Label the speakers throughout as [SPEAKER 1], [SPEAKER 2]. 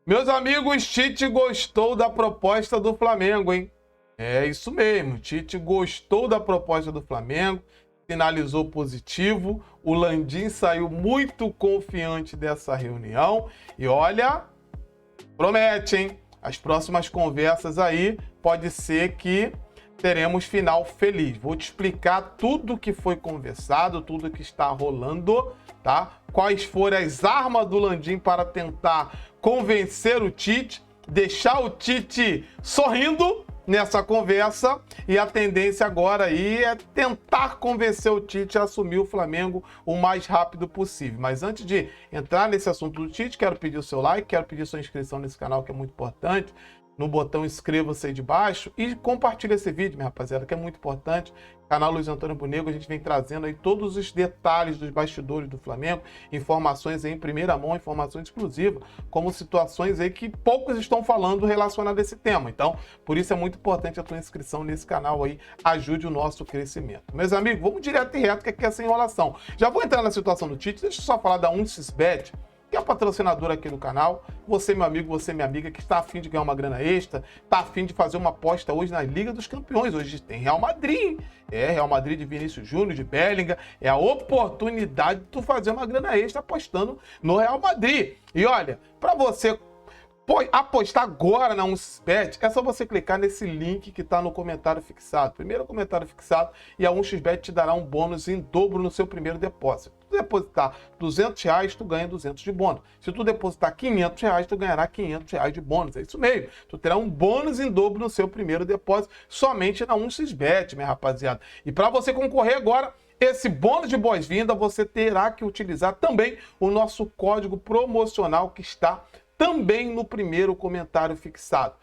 [SPEAKER 1] Meus amigos, Tite gostou da proposta do Flamengo, hein? É isso mesmo, Tite gostou da proposta do Flamengo, sinalizou positivo, o Landim saiu muito confiante dessa reunião e olha, promete, hein? As próximas conversas aí pode ser que teremos final feliz. Vou te explicar tudo o que foi conversado, tudo que está rolando, tá? Quais foram as armas do Landim para tentar convencer o Tite, deixar o Tite sorrindo nessa conversa, e a tendência agora aí é tentar convencer o Tite a assumir o Flamengo o mais rápido possível. Mas antes de entrar nesse assunto do Tite, quero pedir o seu like, quero pedir sua inscrição nesse canal, que é muito importante. No botão inscreva-se aí de baixo e compartilhe esse vídeo, minha rapaziada, que é muito importante. Canal Luiz Antônio Bonego, a gente vem trazendo aí todos os detalhes dos bastidores do Flamengo, informações aí em primeira mão, informações exclusivas, como situações aí que poucos estão falando relacionadas a esse tema. Então, por isso é muito importante a tua inscrição nesse canal aí, ajude o nosso crescimento. Meus amigos, vamos direto e reto, que aqui é sem enrolação. Já vou entrar na situação do Tite, deixa eu só falar da 1xBet, que é o patrocinador aqui do canal. Você, meu amigo, você, minha amiga, que está a fim de ganhar uma grana extra, está a fim de fazer uma aposta hoje na Liga dos Campeões. Hoje tem Real Madrid. Real Madrid de Vinícius Júnior, de Bellingham. É a oportunidade de tu fazer uma grana extra apostando no Real Madrid. E olha, para você apostar agora na 1xBet, é só você clicar nesse link que está no comentário fixado. Primeiro comentário fixado, e a 1xBet te dará um bônus em dobro no seu primeiro depósito. Se tu depositar R$200, tu ganha 200 de bônus. Se tu depositar R$500, tu ganhará R$500 de bônus. É isso mesmo. Tu terá um bônus em dobro no seu primeiro depósito, somente na 1xBet, minha rapaziada. E para você concorrer agora, esse bônus de boas-vindas, você terá que utilizar também o nosso código promocional que está também no primeiro comentário fixado.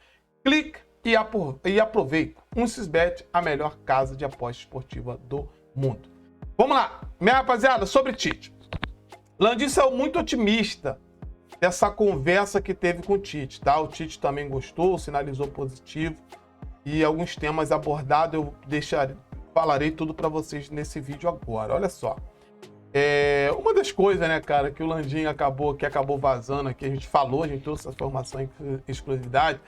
[SPEAKER 1] Clique e aproveite. 1xBet, a melhor casa de aposta esportiva do mundo. Vamos lá, minha rapaziada, sobre Tite. Landim saiu muito otimista dessa conversa que teve com o Tite, tá? O Tite também gostou, sinalizou positivo, e alguns temas abordados eu falarei tudo para vocês nesse vídeo agora. Olha só. Uma das coisas, né, cara, que o Landim acabou vazando aqui, a gente trouxe essa informação em exclusividade,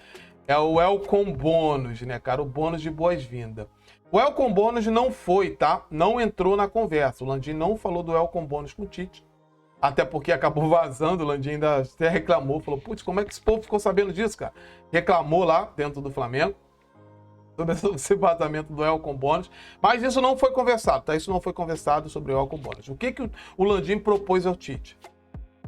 [SPEAKER 1] é o Welcome Bônus, né, cara, o bônus de boas-vindas. O Welcome Bônus não foi, tá? Não entrou na conversa. O Landim não falou do Welcome Bônus com o Tite, até porque acabou vazando. O Landim ainda até reclamou, falou, putz, como é que esse povo ficou sabendo disso, cara? Reclamou lá dentro do Flamengo sobre esse vazamento do Welcome Bônus, mas isso não foi conversado, tá? Isso não foi conversado sobre o Welcome Bônus. O que o Landim propôs ao Tite?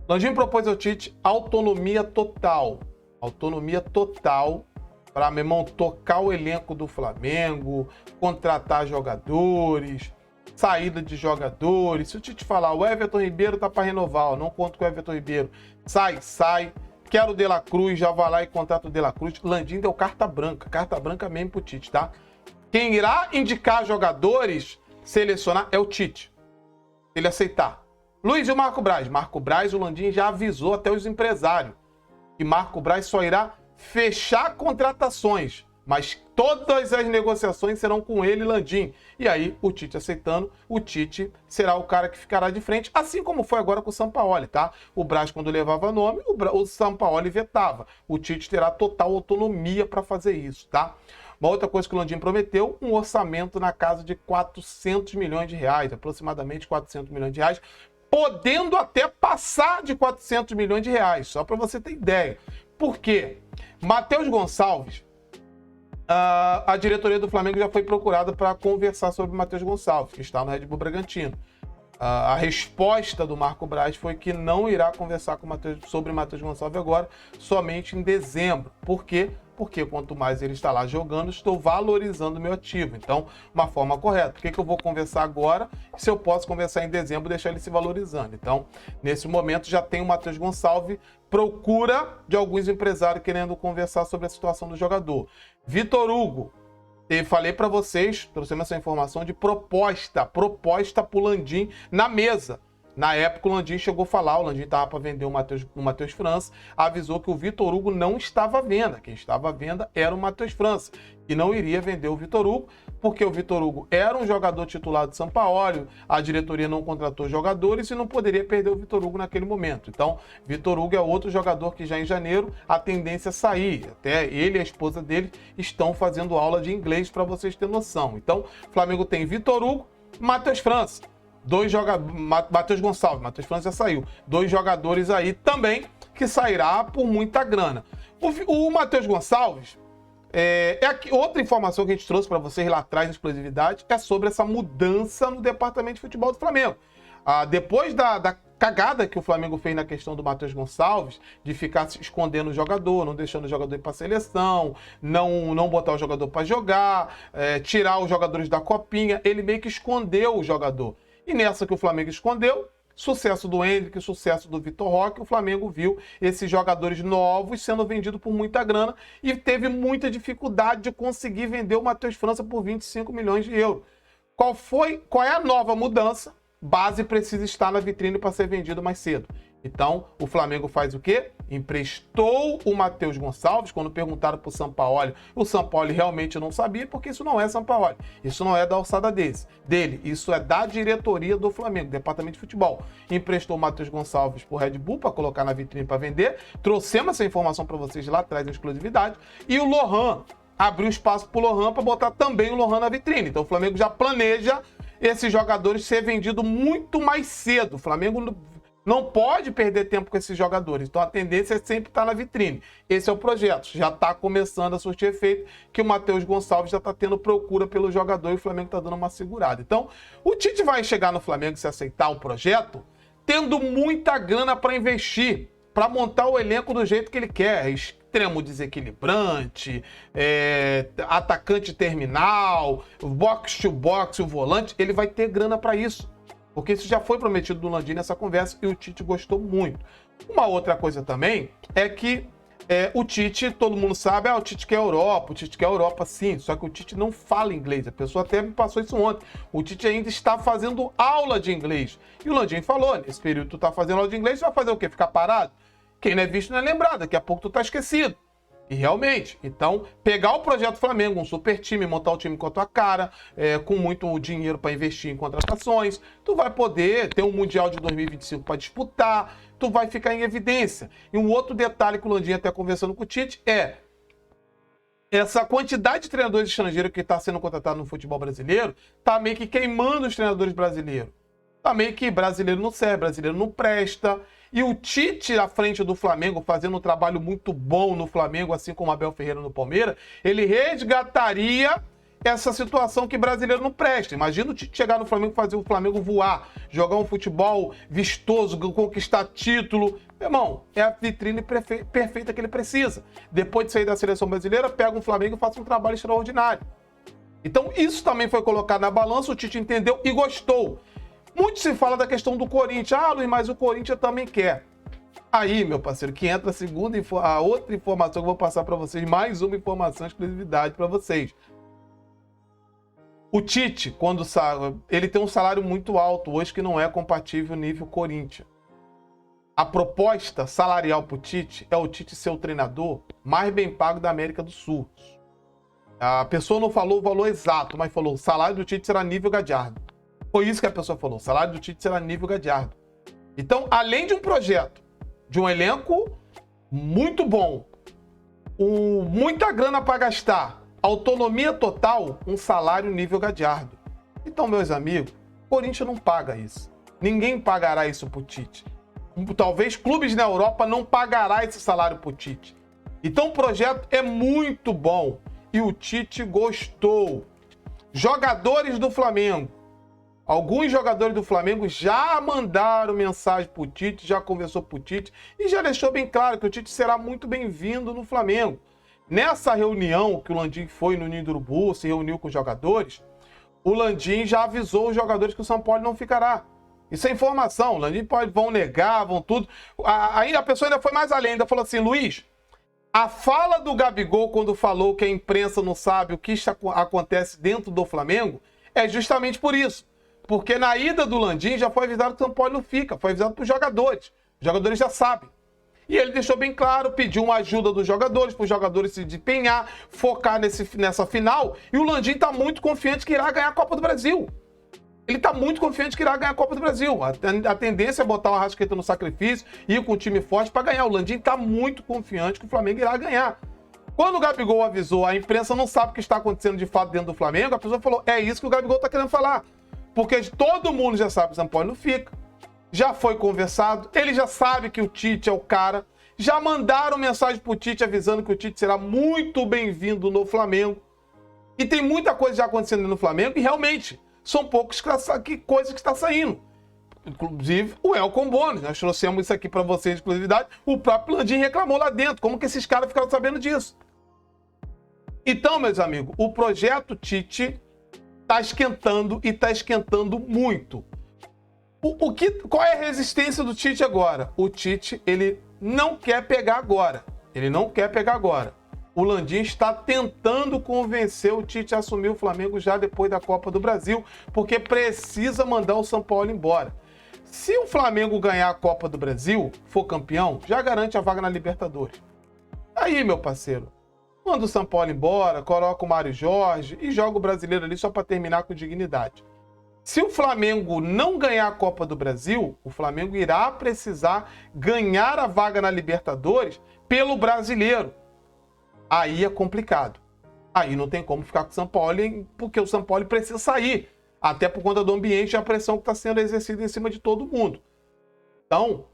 [SPEAKER 1] O Landim propôs ao Tite autonomia total. Autonomia total para, meu irmão, tocar o elenco do Flamengo, contratar jogadores, saída de jogadores. Se o Tite falar, o Everton Ribeiro tá para renovar, eu não conto com o Everton Ribeiro, sai. Quero o De La Cruz, já vai lá e contrata o De La Cruz. Landim deu carta branca mesmo pro Tite, tá? Quem irá indicar jogadores, selecionar, é o Tite. Ele aceitar. Luiz e o Marco Braz. Marco Braz, o Landim já avisou até os empresários que Marco Braz só irá fechar contratações, mas todas as negociações serão com ele, Landim. E aí, o Tite aceitando, o Tite será o cara que ficará de frente, assim como foi agora com o Sampaoli, tá? O Braz, quando levava nome, o Sampaoli vetava. O Tite terá total autonomia para fazer isso, tá? Uma outra coisa que o Landim prometeu, um orçamento na casa de 400 milhões de reais, aproximadamente 400 milhões de reais, podendo até passar de 400 milhões de reais, só para você ter ideia. Por quê? Matheus Gonçalves, a diretoria do Flamengo já foi procurada para conversar sobre o Matheus Gonçalves, que está no Red Bull Bragantino. A resposta do Marco Braz foi que não irá conversar sobre Matheus Gonçalves agora, somente em dezembro. Por quê? Porque quanto mais ele está lá jogando, estou valorizando o meu ativo. Então, uma forma correta. Por que eu vou conversar agora se eu posso conversar em dezembro e deixar ele se valorizando? Então, nesse momento, já tem o Matheus Gonçalves, procura de alguns empresários querendo conversar sobre a situação do jogador. Vitor Hugo, eu falei para vocês, trouxemos essa informação de proposta pro Landim na mesa. Na época o Landim chegou a falar, o Landim estava para vender o Matheus França, avisou que o Vitor Hugo não estava à venda. Quem estava à venda era o Matheus França, e não iria vender o Vitor Hugo, porque o Vitor Hugo era um jogador titular do Sampaoli, a diretoria não contratou jogadores e não poderia perder o Vitor Hugo naquele momento. Então, Vitor Hugo é outro jogador que já em janeiro a tendência é sair. Até ele e a esposa dele estão fazendo aula de inglês para vocês terem noção. Então, o Flamengo tem Vitor Hugo, Matheus França. Matheus Gonçalves, Matheus França já saiu. 2 jogadores aí também que sairá por muita grana. O Matheus Gonçalves, outra informação que a gente trouxe para vocês lá atrás, na exclusividade, é sobre essa mudança no departamento de futebol do Flamengo. Depois da cagada que o Flamengo fez na questão do Matheus Gonçalves, de ficar se escondendo o jogador, não deixando o jogador ir para a seleção, não botar o jogador para jogar, tirar os jogadores da copinha, ele meio que escondeu o jogador. E nessa que o Flamengo escondeu, sucesso do Endrick, sucesso do Vitor Roque, o Flamengo viu esses jogadores novos sendo vendidos por muita grana e teve muita dificuldade de conseguir vender o Matheus França por 25 milhões de euros. Qual é a nova mudança? Base precisa estar na vitrine para ser vendido mais cedo. Então, o Flamengo faz o quê? Emprestou o Matheus Gonçalves. Quando perguntaram para o Sampaoli, o Sampaoli realmente não sabia, porque isso não é Sampaoli. Isso não é da alçada dele. Isso é da diretoria do Flamengo, departamento de futebol. Emprestou o Matheus Gonçalves para o Red Bull, para colocar na vitrine para vender. Trouxemos essa informação para vocês lá atrás, em exclusividade. E o Lohan, abriu espaço para o Lohan para botar também o Lohan na vitrine. Então, o Flamengo já planeja esses jogadores ser vendidos muito mais cedo. O Flamengo não pode perder tempo com esses jogadores. Então a tendência é sempre estar na vitrine. Esse é o projeto. Já está começando a surtir efeito, que o Matheus Gonçalves já está tendo procura pelo jogador e o Flamengo está dando uma segurada. Então o Tite vai chegar no Flamengo, se aceitar o projeto, tendo muita grana para investir, para montar o elenco do jeito que ele quer. Extremo desequilibrante, atacante terminal, box to box, o volante. Ele vai ter grana para isso. Porque isso já foi prometido do Landim nessa conversa e o Tite gostou muito. Uma outra coisa também é que o Tite, todo mundo sabe, o Tite quer Europa, o Tite quer Europa sim, só que o Tite não fala inglês. A pessoa até me passou isso ontem. O Tite ainda está fazendo aula de inglês. E o Landim falou, nesse período tu tá fazendo aula de inglês, tu vai fazer o quê? Ficar parado? Quem não é visto não é lembrado, daqui a pouco tu tá esquecido. E realmente, então, pegar o projeto Flamengo, um super time, montar o time com a tua cara, com muito dinheiro para investir em contratações, tu vai poder ter um Mundial de 2025 para disputar, tu vai ficar em evidência. E um outro detalhe que o Landim até conversando com o Tite essa quantidade de treinadores estrangeiros que está sendo contratado no futebol brasileiro tá meio que queimando os treinadores brasileiros. Tá meio que brasileiro não serve, brasileiro não presta. E o Tite à frente do Flamengo, fazendo um trabalho muito bom no Flamengo, assim como o Abel Ferreira no Palmeiras, ele resgataria essa situação que brasileiro não presta. Imagina o Tite chegar no Flamengo, fazer o Flamengo voar, jogar um futebol vistoso, conquistar título. Meu irmão, é a vitrine perfeita que ele precisa. Depois de sair da seleção brasileira, pega um Flamengo e faz um trabalho extraordinário. Então isso também foi colocado na balança, o Tite entendeu e gostou. Muito se fala da questão do Corinthians. Luiz, mas o Corinthians também quer. Aí, meu parceiro, que entra a outra informação que eu vou passar para vocês, mais uma informação, exclusividade para vocês. O Tite, ele tem um salário muito alto hoje que não é compatível nível Corinthians. A proposta salarial para o Tite é o Tite ser o treinador mais bem pago da América do Sul. A pessoa não falou o valor exato, mas falou o salário do Tite será nível Gadiardo. Foi isso que a pessoa falou. O salário do Tite será nível Gadiardo. Então, além de um projeto, de um elenco muito bom, muita grana para gastar, autonomia total, um salário nível Gadiardo. Então, meus amigos, o Corinthians não paga isso. Ninguém pagará isso pro Tite. Talvez clubes na Europa não pagará esse salário pro Tite. Então, o projeto é muito bom. E o Tite gostou. Jogadores do Flamengo. Alguns jogadores do Flamengo já mandaram mensagem pro Tite, já conversou pro Tite e já deixou bem claro que o Tite será muito bem-vindo no Flamengo. Nessa reunião que o Landim foi no Ninho do Urubu, se reuniu com os jogadores, o Landim já avisou os jogadores que o Sampaoli não ficará. Isso é informação, o Landim vão negar, vão tudo. Aí a pessoa ainda foi mais além, ainda falou assim, Luiz, a fala do Gabigol quando falou que a imprensa não sabe o que acontece dentro do Flamengo é justamente por isso. Porque na ida do Landim já foi avisado que o São Paulo não fica, foi avisado para os jogadores. Os jogadores já sabem. E ele deixou bem claro, pediu uma ajuda dos jogadores, para os jogadores se desempenhar, focar nessa final. E o Landim está muito confiante que irá ganhar a Copa do Brasil. Ele está muito confiante que irá ganhar a Copa do Brasil. A tendência é botar o Arrascaeta no sacrifício, ir com o time forte para ganhar. O Landim está muito confiante que o Flamengo irá ganhar. Quando o Gabigol avisou, a imprensa não sabe o que está acontecendo de fato dentro do Flamengo, a pessoa falou, é isso que o Gabigol está querendo falar. Porque todo mundo já sabe que o São Paulo não fica. Já foi conversado, ele já sabe que o Tite é o cara. Já mandaram mensagem pro Tite avisando que o Tite será muito bem-vindo no Flamengo. E tem muita coisa já acontecendo no Flamengo e realmente são poucas coisas que estão saindo. Inclusive o Elton Bones, nós trouxemos isso aqui para vocês de exclusividade. O próprio Landim reclamou lá dentro. Como que esses caras ficaram sabendo disso? Então, meus amigos, o projeto Tite está esquentando e está esquentando muito. Qual é a resistência do Tite agora? O Tite, ele não quer pegar agora. Ele não quer pegar agora. O Landim está tentando convencer o Tite a assumir o Flamengo já depois da Copa do Brasil, porque precisa mandar o São Paulo embora. Se o Flamengo ganhar a Copa do Brasil, for campeão, já garante a vaga na Libertadores. Aí, meu parceiro, manda o São Paulo embora, coloca o Mário Jorge e joga o brasileiro ali só para terminar com dignidade. Se o Flamengo não ganhar a Copa do Brasil, o Flamengo irá precisar ganhar a vaga na Libertadores pelo brasileiro. Aí é complicado. Aí não tem como ficar com o São Paulo, porque o São Paulo precisa sair. Até por conta do ambiente e a pressão que está sendo exercida em cima de todo mundo. Então,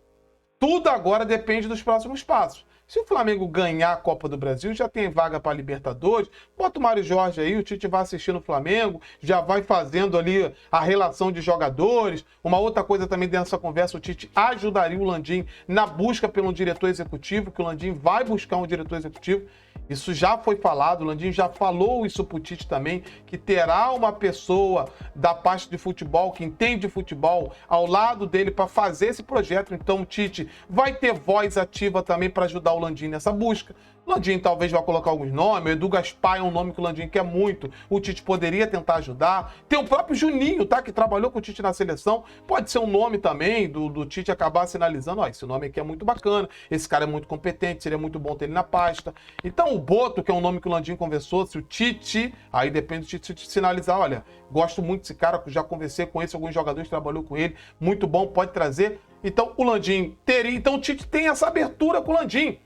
[SPEAKER 1] tudo agora depende dos próximos passos. Se o Flamengo ganhar a Copa do Brasil, já tem vaga para a Libertadores, bota o Mário Jorge aí, o Tite vai assistindo o Flamengo, já vai fazendo ali a relação de jogadores. Uma outra coisa também dessa conversa, o Tite ajudaria o Landim na busca pelo diretor executivo, que o Landim vai buscar um diretor executivo. Isso já foi falado, o Landim já falou isso pro Tite também, que terá uma pessoa da parte de futebol, que entende de futebol, ao lado dele para fazer esse projeto. Então o Tite vai ter voz ativa também para ajudar o Landim nessa busca. O Landim talvez vá colocar alguns nomes, o Edu Gaspar é um nome que o Landim quer muito, o Tite poderia tentar ajudar. Tem o próprio Juninho, tá, que trabalhou com o Tite na seleção, pode ser um nome também do Tite acabar sinalizando, ó, esse nome aqui é muito bacana, esse cara é muito competente, seria muito bom ter ele na pasta. Então o Boto, que é um nome que o Landim conversou, se o Tite, aí depende do Tite sinalizar, olha, gosto muito desse cara, já conversei com esse, alguns jogadores trabalhou com ele, muito bom, pode trazer. Então o Landim teria, então o Tite tem essa abertura com o Landim.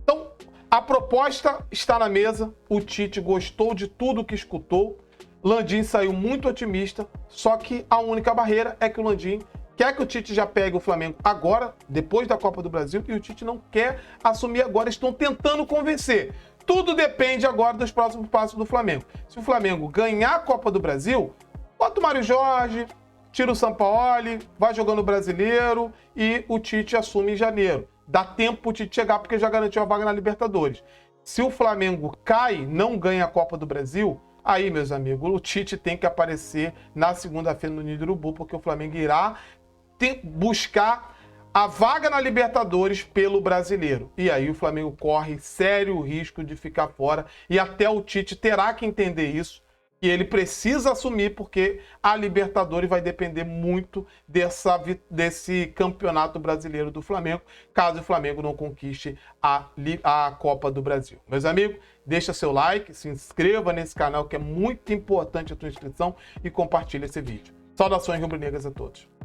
[SPEAKER 1] Então, a proposta está na mesa, o Tite gostou de tudo que escutou, Landim saiu muito otimista, só que a única barreira é que o Landim quer que o Tite já pegue o Flamengo agora, depois da Copa do Brasil, e o Tite não quer assumir agora, estão tentando convencer. Tudo depende agora dos próximos passos do Flamengo. Se o Flamengo ganhar a Copa do Brasil, bota o Mário Jorge, tira o Sampaoli, vai jogando o brasileiro e o Tite assume em janeiro. Dá tempo pro Tite chegar porque já garantiu a vaga na Libertadores. Se o Flamengo cai, não ganha a Copa do Brasil, aí, meus amigos, o Tite tem que aparecer na segunda-feira no Ninho do Urubu, porque o Flamengo irá buscar a vaga na Libertadores pelo brasileiro. E aí o Flamengo corre sério risco de ficar fora e até o Tite terá que entender isso. E ele precisa assumir porque a Libertadores vai depender muito desse campeonato brasileiro do Flamengo, caso o Flamengo não conquiste a Copa do Brasil. Meus amigos, deixa seu like, se inscreva nesse canal que é muito importante a tua inscrição e compartilha esse vídeo. Saudações rubro-negras a todos.